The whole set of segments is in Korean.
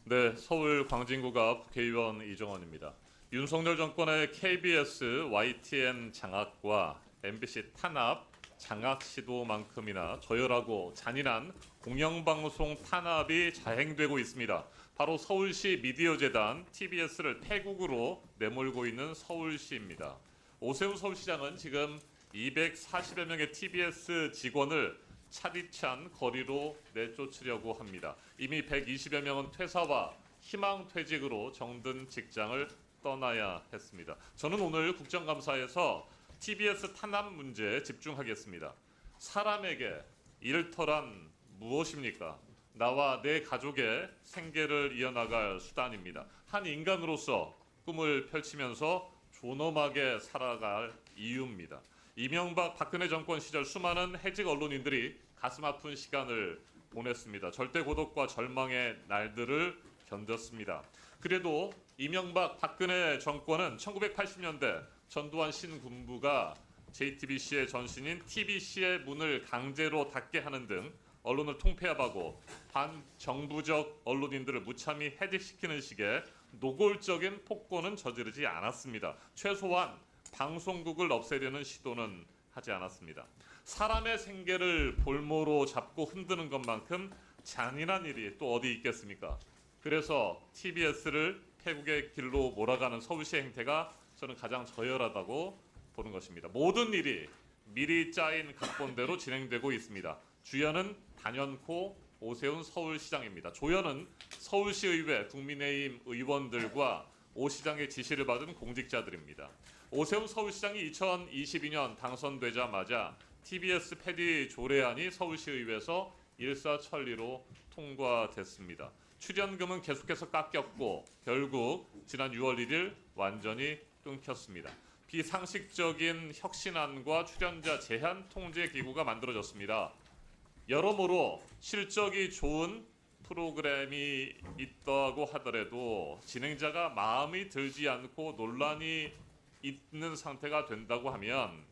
네, 서울 광진구가 국회의원 이정원입니다. 윤석열 정권의 KBS, YTN 장악과 MBC 탄압, 장악 시도만큼이나 저열하고 잔인한 공영방송 탄압이 자행되고 있습니다. 바로 서울시 미디어재단 TBS를 폐국으로 내몰고 있는 서울시입니다. 오세훈 서울시장은 지금 240여 명의 TBS 직원을 차디찬 거리로 내쫓으려고 합니다. 이미 120여 명은 퇴사와 희망퇴직으로 정든 직장을 떠나야 했습니다. 저는 오늘 국정감사에서 TBS 탄압 문제에 집중하겠습니다. 사람에게 일터란 무엇입니까? 나와 내 가족의 생계를 이어나갈 수단입니다. 한 인간으로서 꿈을 펼치면서 존엄하게 살아갈 이유입니다. 이명박 박근혜 정권 시절 수많은 해직 언론인들이 가슴 아픈 시간을 보냈습니다. 절대 고독과 절망의 날들을 견뎠습니다. 그래도 이명박 박근혜 정권은 1980년대 전두환 신군부가 JTBC의 전신인 TBC의 문을 강제로 닫게 하는 등 언론을 통폐합하고 반정부적 언론인들을 무참히 해직시키는 식의 노골적인 폭거는 저지르지 않았습니다. 최소한 방송국을 없애려는 시도는 하지 않았습니다. 사람의 생계를 볼모로 잡고 흔드는 것만큼 잔인한 일이 또 어디 있겠습니까? 그래서 TBS를 폐국의 길로 몰아가는 서울시의 행태가 저는 가장 저열하다고 보는 것입니다. 모든 일이 미리 짜인 각본대로 진행되고 있습니다. 주연은 단연코 오세훈 서울시장입니다. 조연은 서울시의회 국민의힘 의원들과 오 시장의 지시를 받은 공직자들입니다. 오세훈 서울시장이 2022년 당선되자마자 TBS 폐지 조례안이 서울시의회에서 일사천리로 통과됐습니다. 출연금은 계속해서 깎였고 결국 지난 6월 1일 완전히 끊겼습니다. 비상식적인 혁신안과 출연자 제한 통제 기구가 만들어졌습니다. 여러모로 실적이 좋은 프로그램이 있다고 하더라도 진행자가 마음이 들지 않고 논란이 있는 상태가 된다고 하면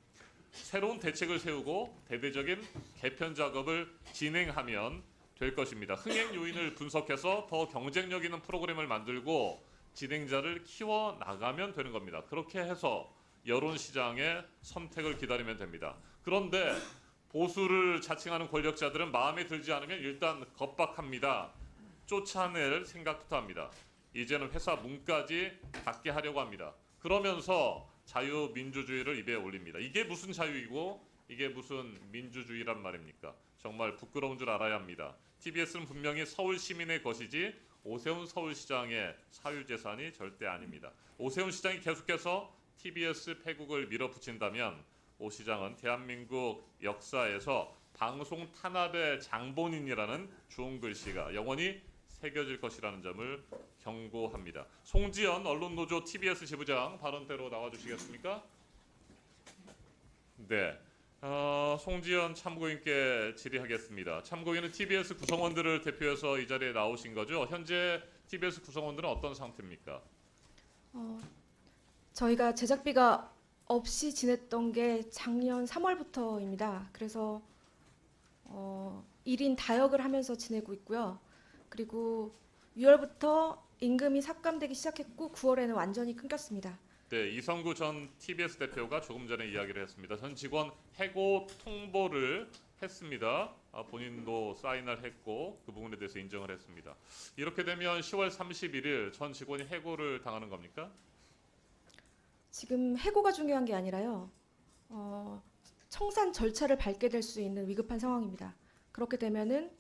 새로운 대책을 세우고 대대적인 개편 작업을 진행하면 될 것입니다. 흥행 요인을 분석해서 더 경쟁력 있는 프로그램을 만들고 진행자를 키워 나가면 되는 겁니다. 그렇게 해서 여론 시장의 선택을 기다리면 됩니다. 그런데 보수를 자칭하는 권력자들은 마음에 들지 않으면 일단 겁박합니다. 쫓아낼 생각부터 합니다. 이제는 회사 문까지 닫게 하려고 합니다. 그러면서 자유민주주의를 입에 올립니다. 이게 무슨 자유이고 이게 무슨 민주주의란 말입니까? 정말 부끄러운 줄 알아야 합니다. TBS는 분명히 서울 시민의 것이지 오세훈 서울시장의 사유재산이 절대 아닙니다. 오세훈 시장이 계속해서 TBS 폐국을 밀어붙인다면 오 시장은 대한민국 역사에서 방송 탄압의 장본인이라는 좋은 글씨가 영원히 새겨질 것이라는 점을 경고합니다. 송지연 언론노조 TBS 지부장 발언대로 나와주시겠습니까? 네. 송지연 참고인께 질의하겠습니다. 참고인은 TBS 구성원들을 대표해서 이 자리에 나오신 거죠? 현재 TBS 구성원들은 어떤 상태입니까? 저희가 제작비가 없이 지냈던 게 작년 3월부터입니다. 그래서 1인 다역을 하면서 지내고 있고요. 그리고 6월부터 임금이 삭감되기 시작했고 9월에는 완전히 끊겼습니다. 네, 이성구 전 TBS 대표가 조금 전에 이야기를 했습니다. 전 직원 해고 통보를 했습니다. 본인도 사인을 했고 그 부분에 대해서 인정을 했습니다. 이렇게 되면 10월 31일 전 직원이 해고를 당하는 겁니까? 지금 해고가 중요한 게 아니라요. 청산 절차를 밟게 될 수 있는 위급한 상황입니다. 그렇게 되면은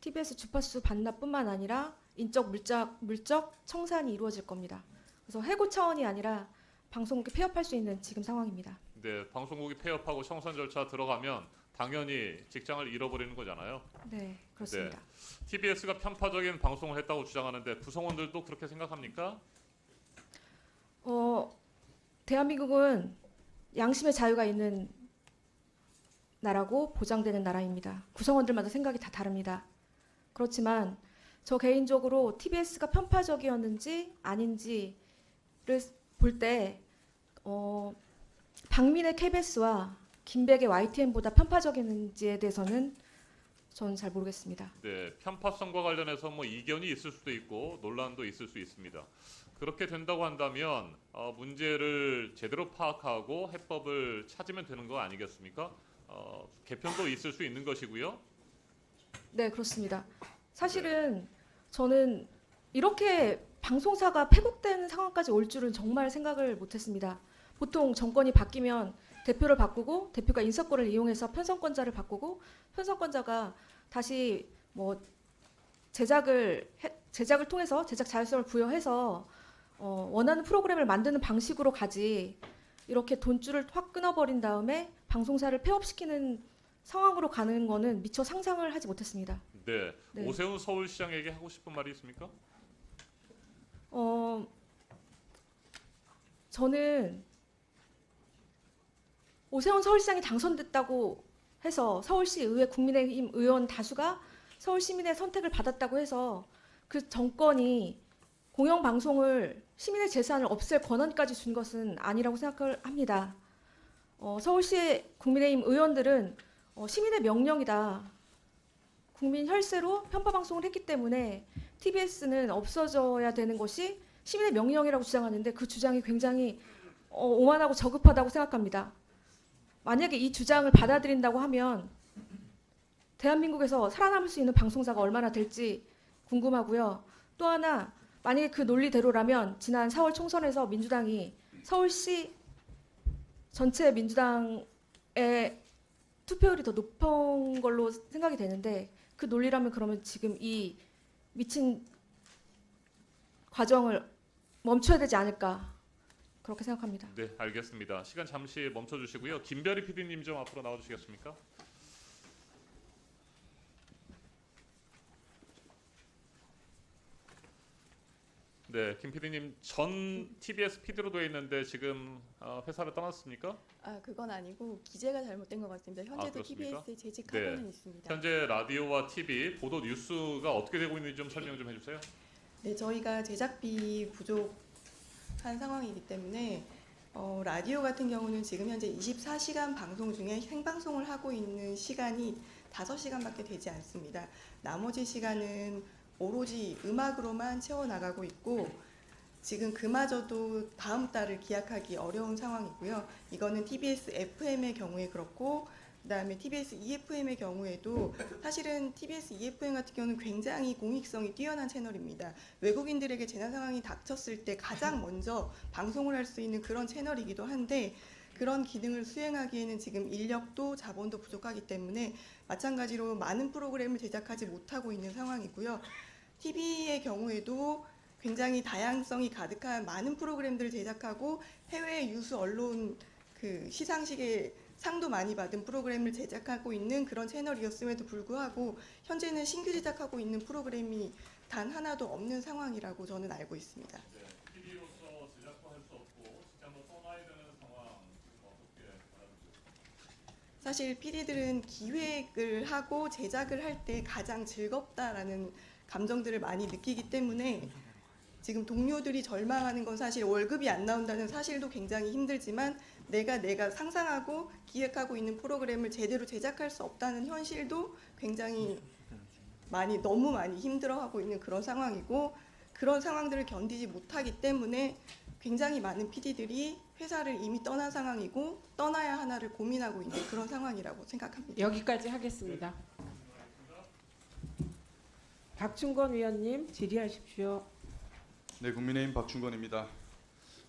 TBS 주파수 반납뿐만 아니라 인적 물적 청산이 이루어질 겁니다. 그래서 해고 차원이 아니라 방송국이 폐업할 수 있는 지금 상황입니다. 네, 방송국이 폐업하고 청산 절차 들어가면 당연히 직장을 잃어버리는 거잖아요. 네, 그렇습니다. TBS가 편파적인 방송을 했다고 주장하는데 구성원들도 그렇게 생각합니까? 대한민국은 양심의 자유가 있는 나라고 보장되는 나라입니다. 구성원들마다 생각이 다 다릅니다. 그렇지만 저 개인적으로 TBS가 편파적이었는지 아닌지를 볼 때 박민의 KBS와 김백의 YTN보다 편파적이었는지에 대해서는 저는 잘 모르겠습니다. 네, 편파성과 관련해서 뭐 이견이 있을 수도 있고 논란도 있을 수 있습니다. 그렇게 된다고 한다면 문제를 제대로 파악하고 해법을 찾으면 되는 거 아니겠습니까? 개편도 있을 수 있는 것이고요. 네, 그렇습니다. 사실은 저는 이렇게 방송사가 폐국되는 상황까지 올 줄은 정말 생각을 못했습니다. 보통 정권이 바뀌면 대표를 바꾸고 대표가 인사권을 이용해서 편성권자를 바꾸고 편성권자가 다시 뭐 제작을 통해서 제작 자율성을 부여해서 원하는 프로그램을 만드는 방식으로 가지, 이렇게 돈줄을 확 끊어버린 다음에 방송사를 폐업시키는 상황으로 가는 거는 미처 상상을 하지 못했습니다. 네, 네. 오세훈 서울시장에게 하고 싶은 말이 있습니까? 저는 오세훈 서울시장이 당선됐다고 해서 서울시 의회 국민의힘 의원 다수가 서울 시민의 선택을 받았다고 해서 그 정권이 공영방송을 시민의 재산을 없앨 권한까지 준 것은 아니라고 생각을 합니다. 서울시 국민의힘 의원들은 시민의 명령이다, 국민 혈세로 편파방송을 했기 때문에 TBS는 없어져야 되는 것이 시민의 명령이라고 주장하는데 그 주장이 굉장히 오만하고 저급하다고 생각합니다. 만약에 이 주장을 받아들인다고 하면 대한민국에서 살아남을 수 있는 방송사가 얼마나 될지 궁금하고요. 또 하나, 만약에 그 논리대로라면 지난 4월 총선에서 민주당이 서울시 전체 민주당의 투표율이 더 높은 걸로 생각이 되는데, 그 논리라면 그러면 지금 이 미친 과정을 멈춰야 되지 않을까, 그렇게 생각합니다. 네, 알겠습니다. 시간 잠시 멈춰주시고요. 김별희 PD님 좀 앞으로 나와주시겠습니까? 네, 김 PD님 전 TBS PD로 되어 있는데 지금 회사를 떠났습니까? 그건 아니고 기재가 잘못된 것 같습니다. 현재도 그렇습니까? TBS에 재직하고는 네. 있습니다. 현재 라디오와 TV 보도 뉴스가 어떻게 되고 있는지 좀 설명 좀 해주세요. 네, 저희가 제작비 부족한 상황이기 때문에 라디오 같은 경우는 지금 현재 24시간 방송 중에 생방송을 하고 있는 시간이 5시간밖에 되지 않습니다. 나머지 시간은 오로지 음악으로만 채워나가고 있고, 지금 그마저도 다음 달을 기약하기 어려운 상황이고요. 이거는 TBS FM의 경우에 그렇고, 그다음에 TBS EFM의 경우에도 사실은 TBS EFM 같은 경우는 굉장히 공익성이 뛰어난 채널입니다. 외국인들에게 재난 상황이 닥쳤을 때 가장 먼저 방송을 할 수 있는 그런 채널이기도 한데, 그런 기능을 수행하기에는 지금 인력도 자본도 부족하기 때문에 마찬가지로 많은 프로그램을 제작하지 못하고 있는 상황이고요. TV의 경우에도 굉장히 다양성이 가득한 많은 프로그램들을 제작하고 해외 유수 언론 시상식에 상도 많이 받은 프로그램을 제작하고 있는 그런 채널이었음에도 불구하고 현재는 신규 제작하고 있는 프로그램이 단 하나도 없는 상황이라고 저는 알고 있습니다. 네, PD로서 제작도 할 수 없고 직장도 떠나야 되는 상황 어떻게 받아들이세요? 사실 PD들은 기획을 하고 제작을 할 때 가장 즐겁다라는 감정들을 많이 느끼기 때문에 지금 동료들이 절망하는 건 사실 월급이 안 나온다는 사실도 굉장히 힘들지만, 내가 상상하고 기획하고 있는 프로그램을 제대로 제작할 수 없다는 현실도 굉장히 너무 많이 힘들어하고 있는 그런 상황이고, 그런 상황들을 견디지 못하기 때문에 굉장히 많은 PD들이 회사를 이미 떠난 상황이고 떠나야 하나를 고민하고 있는 그런 상황이라고 생각합니다. 여기까지 하겠습니다. 박충건 위원님 질의하십시오. 네, 국민의힘 박충건입니다.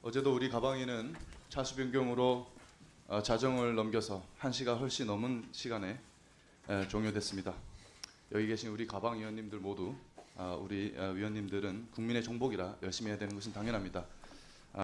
어제도 우리 가방위는 차수 변경으로 자정을 넘겨서 1시가 훨씬 넘은 시간에 종료됐습니다. 여기 계신 우리 가방 위원님들 모두 우리 위원님들은 국민의 종복이라 열심히 해야 되는 것은 당연합니다.